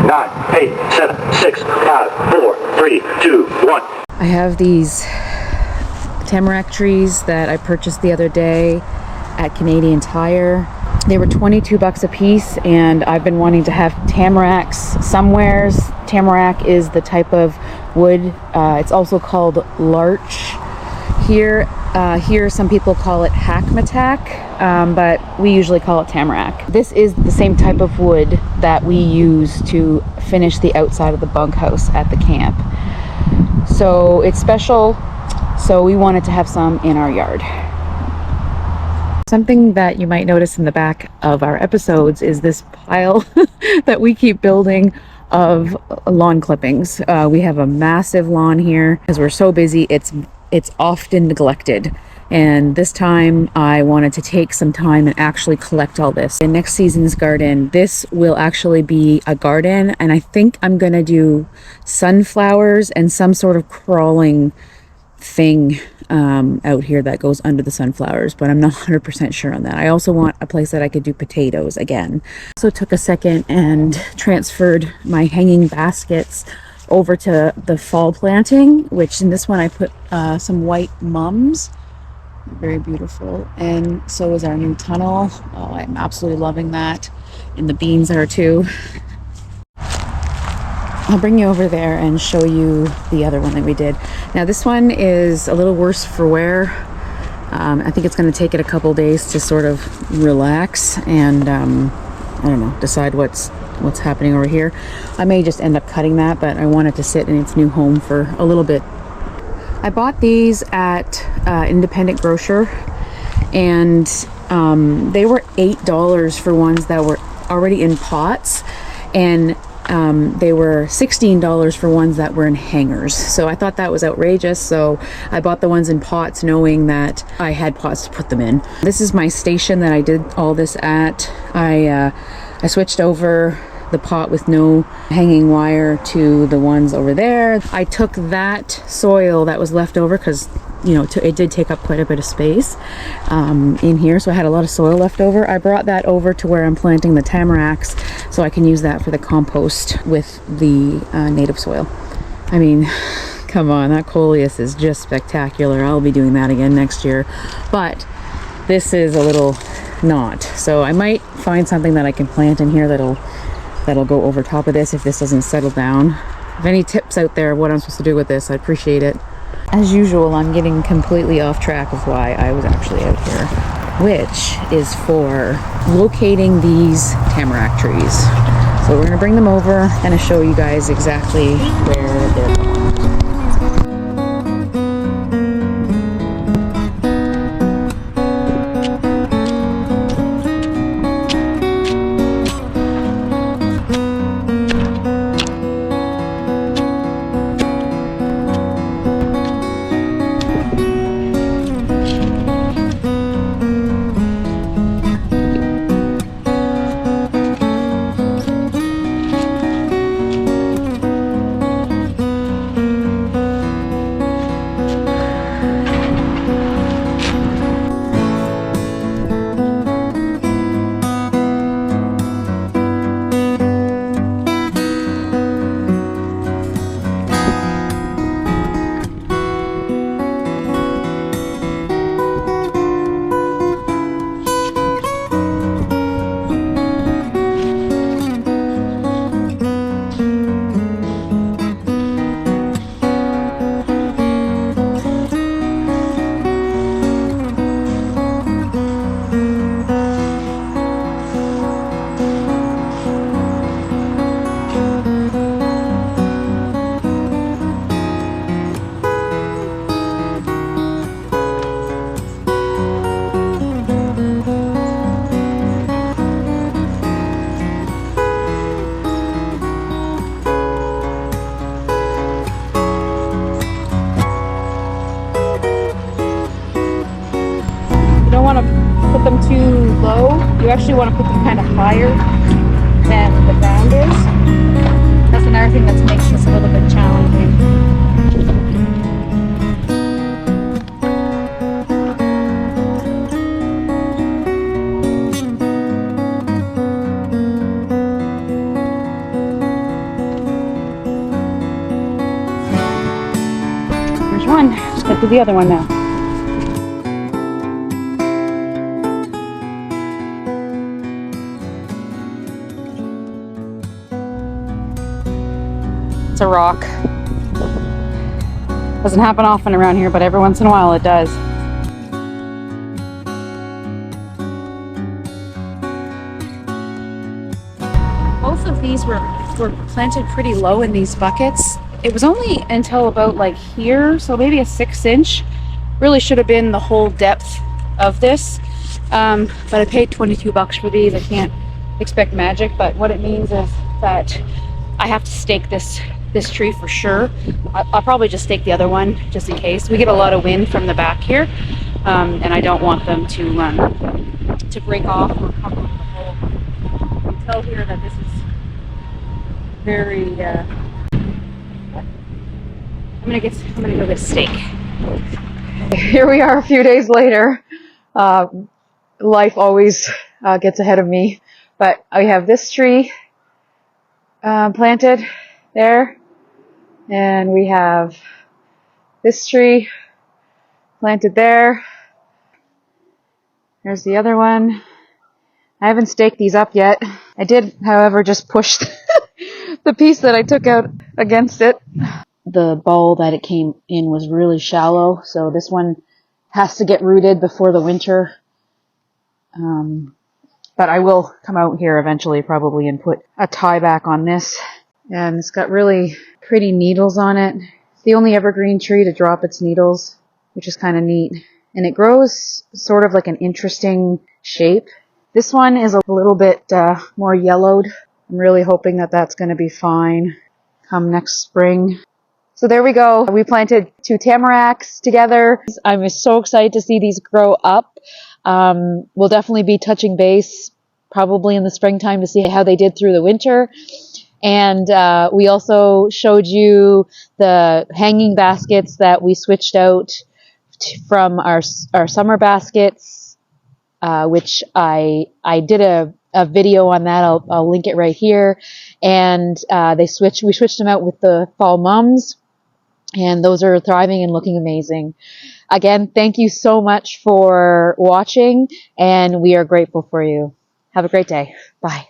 9, 8, 7, 6, 5, 4, 3, 2, 1. I have these Tamarack trees that I purchased the other day at Canadian Tire. They were 22 bucks a piece, and I've been wanting to have tamaracks somewheres. Tamarack is the type of wood. It's also called larch here. Here some people call it hackmatack, but we usually call it tamarack. This is the same type of wood that we use to finish the outside of the bunkhouse at the camp. So it's special, so we wanted to have some in our yard. Something that you might notice in the back of our episodes is this pile that we keep building of lawn clippings. We have a massive lawn here because we're so busy. It's often neglected. And this time I wanted to take some time and actually collect all this. In next season's garden, this will actually be a garden, and I think I'm gonna do sunflowers and some sort of crawling thing out here that goes under the sunflowers, but I'm not 100% sure on that. I also want a place that I could do potatoes again. Also took a second and transferred my hanging baskets over to the fall planting, which in this one I put some white mums. Very beautiful. And so is our new tunnel. Oh, I'm absolutely loving that. And the beans are too. I'll bring you over there and show you the other one that we did. Now this one is a little worse for wear. I think it's going to take it a couple days to sort of relax and I don't know, decide what's happening over here. I may just end up cutting that, but I want it to sit in its new home for a little bit. I bought these at Independent Grocer, and they were $8 for ones that were already in pots, and they were $16 for ones that were in hangers. So I thought that was outrageous, so I bought the ones in pots knowing that I had pots to put them in. This is my station that I did all this at. I switched over the pot with no hanging wire to the ones over there. I took that soil that was left over because, you know, it did take up quite a bit of space in here, so I had a lot of soil left over. I brought that over to where I'm planting the tamaracks so I can use that for the compost with the native soil. I mean, come on, that coleus is just spectacular. I'll be doing that again next year, but this is a little not. So I might find something that I can plant in here that'll go over top of this if this doesn't settle down. If any tips out there of what I'm supposed to do with this, I'd appreciate it. As usual, I'm getting completely off track of why I was actually out here, which is for locating these tamarack trees. So we're gonna bring them over and show you guys exactly where they're going. Them too low. You actually want to put them kind of higher than the ground is. That's another thing that makes this a little bit challenging. one. Let's do the other one now. It's a rock. Doesn't happen often around here, but every once in a while it does. Both of these were planted pretty low in these buckets. It was only until about like here, so maybe a 6-inch. Really should have been the whole depth of this. But I paid 22 bucks for these. I can't expect magic, but what it means is that I have to stake this tree for sure. I'll probably just stake the other one just in case. We get a lot of wind from the back here, and I don't want them to break off or come over the hole. You can tell here that this is very. I'm gonna go get a stake. Here we are a few days later. Life always gets ahead of me, but I have this tree planted there. And we have this tree planted there. There's the other one. I haven't staked these up yet. I did, however, just push the piece that I took out against it. The bowl that it came in was really shallow, so this one has to get rooted before the winter. But I will come out here eventually probably and put a tie back on this. And it's got really pretty needles on it. It's the only evergreen tree to drop its needles, which is kind of neat. And it grows sort of like an interesting shape. This one is a little bit more yellowed. I'm really hoping that that's going to be fine come next spring. So there we go. We planted 2 tamaracks together. I'm so excited to see these grow up. We'll definitely be touching base probably in the springtime to see how they did through the winter. And we also showed you the hanging baskets that we switched out from our summer baskets, which I did a video on that. I'll link it right here. And we switched them out with the fall mums, and those are thriving and looking amazing. Again, thank you so much for watching, and we are grateful for you. Have a great day. Bye.